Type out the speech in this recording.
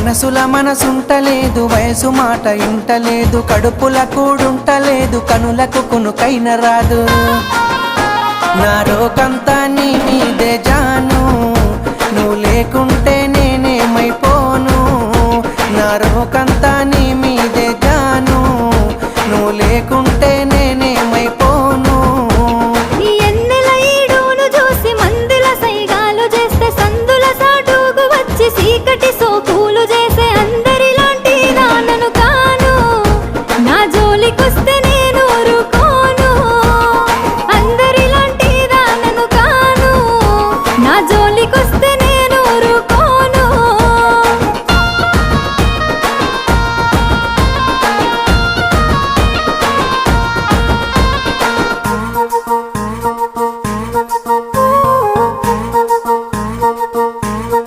మనసుల మనసుంటలేదు, వయసు మాట ఇంటలేదు, కడుపుల కూడుంటలేదు, కనులకు కునుకైన రాదు. నా రోకంతా నీ మీదే జాను, నువ్వు లేకుంటే